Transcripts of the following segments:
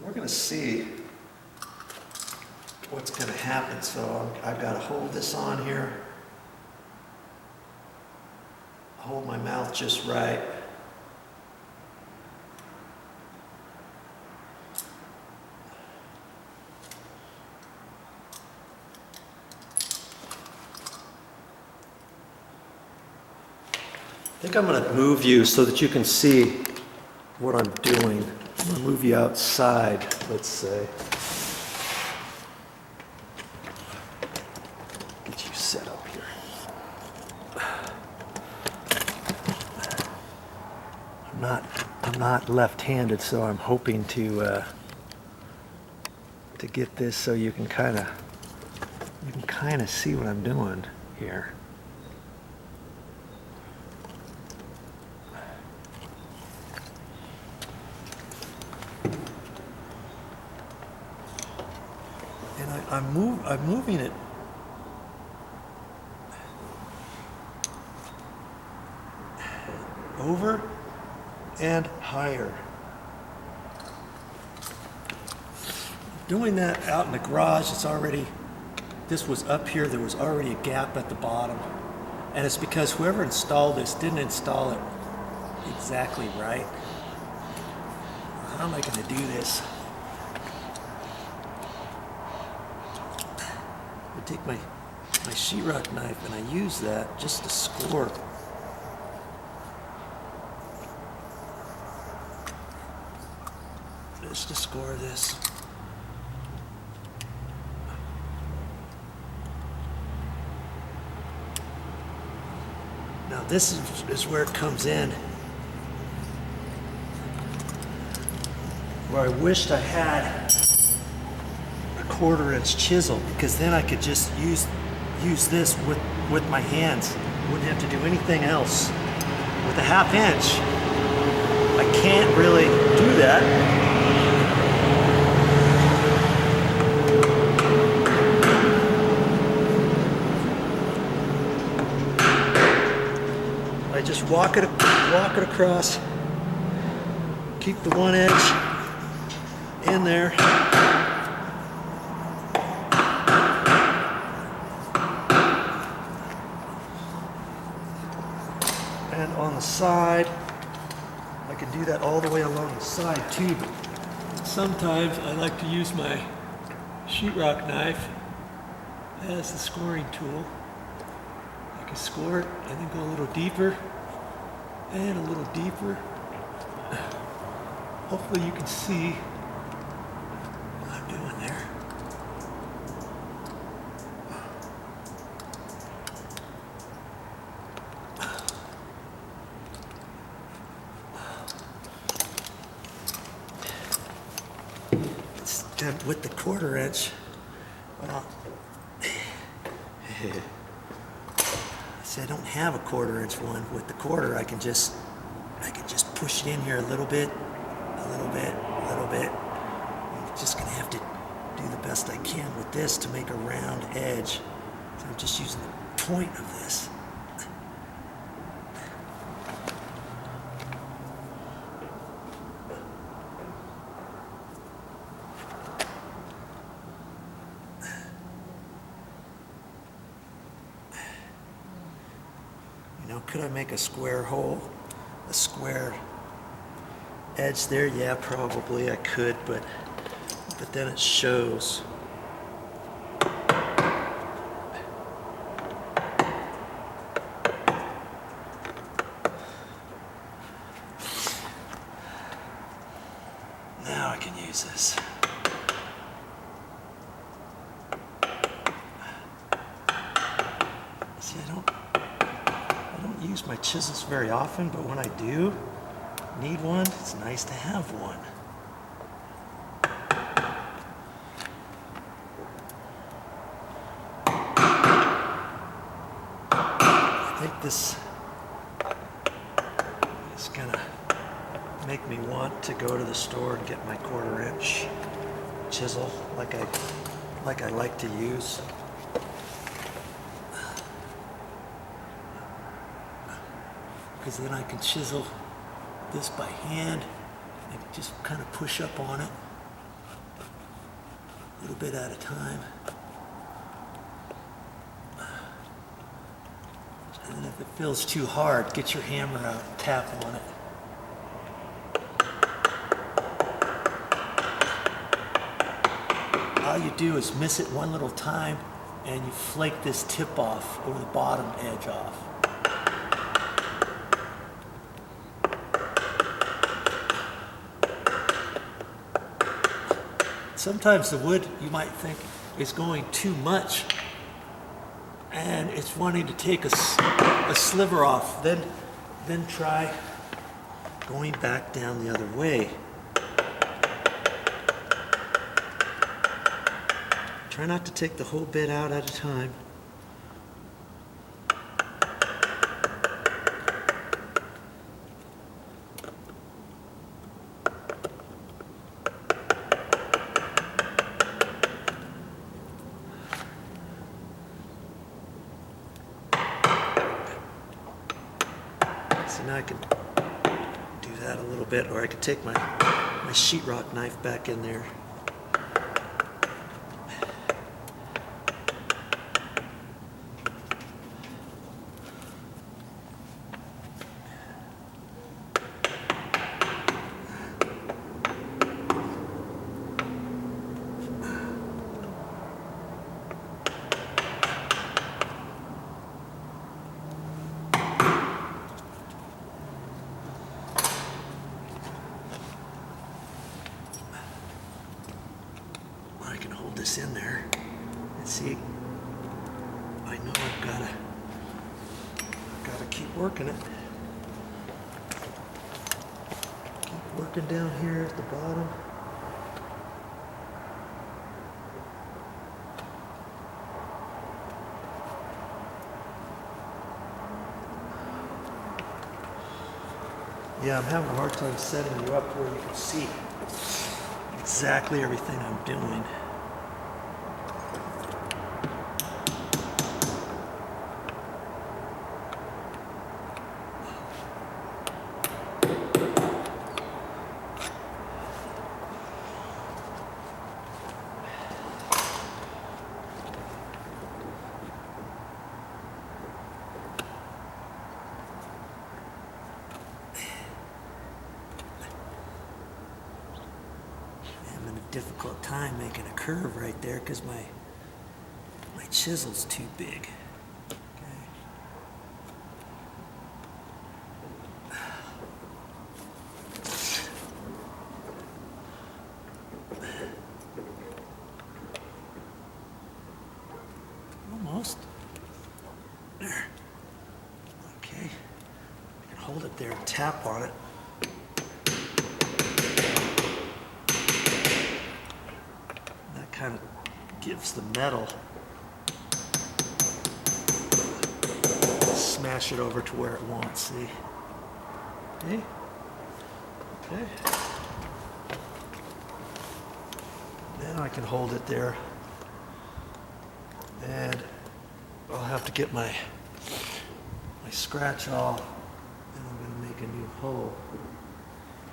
we're going to see what's going to happen. So I've got to hold this on here, hold my mouth just right. I think I'm going to move you so that you can see what I'm doing. I'm going to move you outside, let's say. Get you set up here. I'm not left-handed, so I'm hoping to get this so you can kind of see what I'm doing here. I'm moving it over and higher. Doing that out in the garage, this was up here, there was already a gap at the bottom. And it's because whoever installed this didn't install it exactly right. How am I going to do this? I take my sheetrock knife and I use that just to score. Just to score this. Now this is where it comes in. Where I wished I had a 1/4-inch chisel, because then I could just use this with my hands. Wouldn't have to do anything else. With a 1/2 inch, I can't really do that. I just walk it across, keep the one edge in there. And on the side, I can do that all the way along the side too. But sometimes I like to use my sheetrock knife as the scoring tool. I can score it and then go a little deeper and a little deeper. Hopefully you can see what I'm doing there. And with the 1/4-inch, well, see, I don't have a 1/4-inch one. With the 1/4, I can just push it in here a little bit, a little bit, a little bit. I'm just gonna have to do the best I can with this to make a round edge. So I'm just using the point of this. Could I make a square hole, a square edge there? Yeah, probably I could, but then it shows. Now I can use this. See, I don't use my chisels very often, but when I do need one, it's nice to have one. I think this is gonna make me want to go to the store and get my 1/4-inch chisel like I like to use. Because then I can chisel this by hand and just kind of push up on it. a little bit at a time. And then if it feels too hard, get your hammer out and tap on it. All you do is miss it one little time and you flake this tip off, or the bottom edge off. Sometimes the wood, you might think, is going too much and it's wanting to take a sliver off. Then try going back down the other way. Try not to take the whole bit out at a time. So now I can do that a little bit, or I could take my sheetrock knife back in there. I can hold this in there and see. I know I've gotta keep working it. Keep working down here at the bottom. Yeah, I'm having a hard time setting you up where you can see exactly everything I'm doing. Difficult time making a curve right there because my chisel's too big. Almost. There. Okay. I can hold it there and tap on it. Kind of gives the metal, smash it over to where it wants, see? Okay? Okay. Now I can hold it there, and I'll have to get my scratch awl, and I'm going to make a new hole.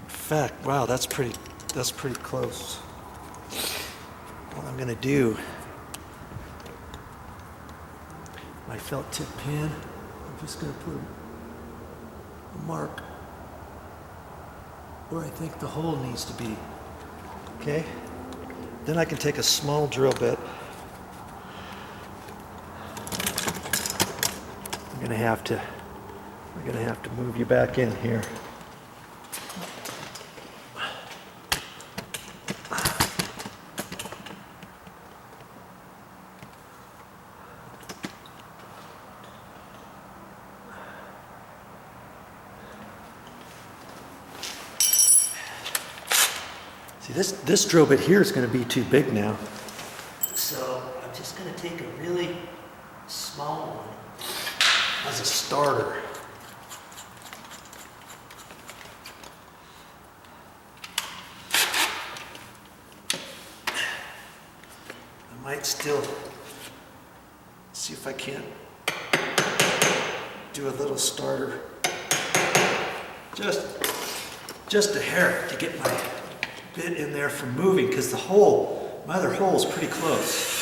In fact, wow, that's pretty close. What I'm going to do, my felt tip pen, I'm just going to put a mark where I think the hole needs to be. Okay? Then I can take a small drill bit. I'm going to have to move you back in here. See, this drill bit here is going to be too big now. So I'm just going to take a really small one as a starter. I might still see if I can't do a little starter. Just a hair to get my bit in there from moving, because the hole My other hole is pretty close.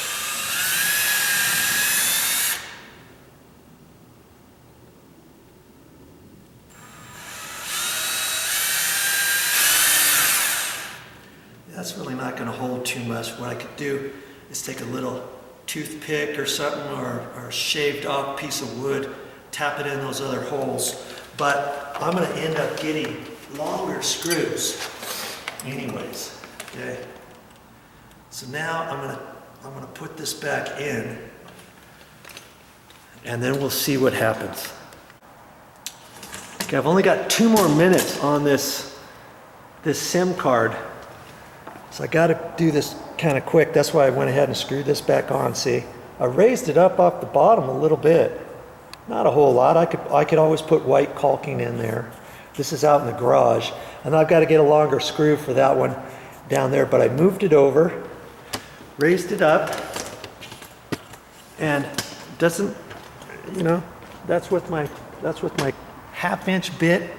That's really not going to hold too much. What I could do is take a little toothpick or something, or a shaved off piece of wood, tap it in those other holes. But I'm going to end up getting longer screws anyways. Okay. So now I'm gonna put this back in, and then we'll see what happens. Okay, I've only got 2 more minutes on this SIM card. So I got to do this kind of quick. That's why I went ahead and screwed this back on. See, I raised it up off the bottom a little bit. Not a whole lot. I could always put white caulking in there. This is out in the garage. And I've got to get a longer screw for that one down there. But I moved it over, raised it up, and doesn't, you know, that's with my 1/2-inch bit.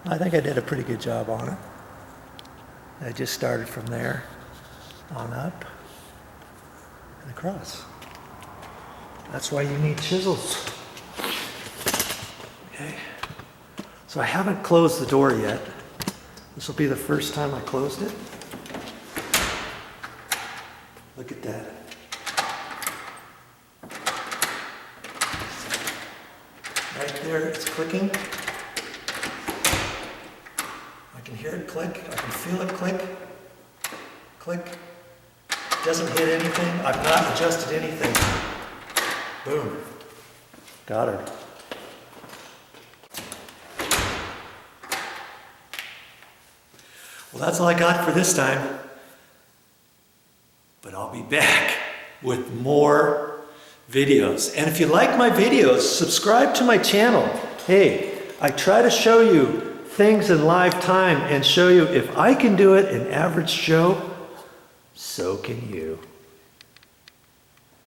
I think I did a pretty good job on it. I just started from there on up and across. That's why you need chisels. Okay. So I haven't closed the door yet. This will be the first time I closed it. Look at that. Right there, it's clicking. I can hear it click. I can feel it click. Click. Doesn't hit anything. I've not adjusted anything. Boom. Got her. Well, that's all I got for this time. But I'll be back with more videos. And if you like my videos, subscribe to my channel. Hey, I try to show you things in live time and show you if I can do it, an average Joe, so can you.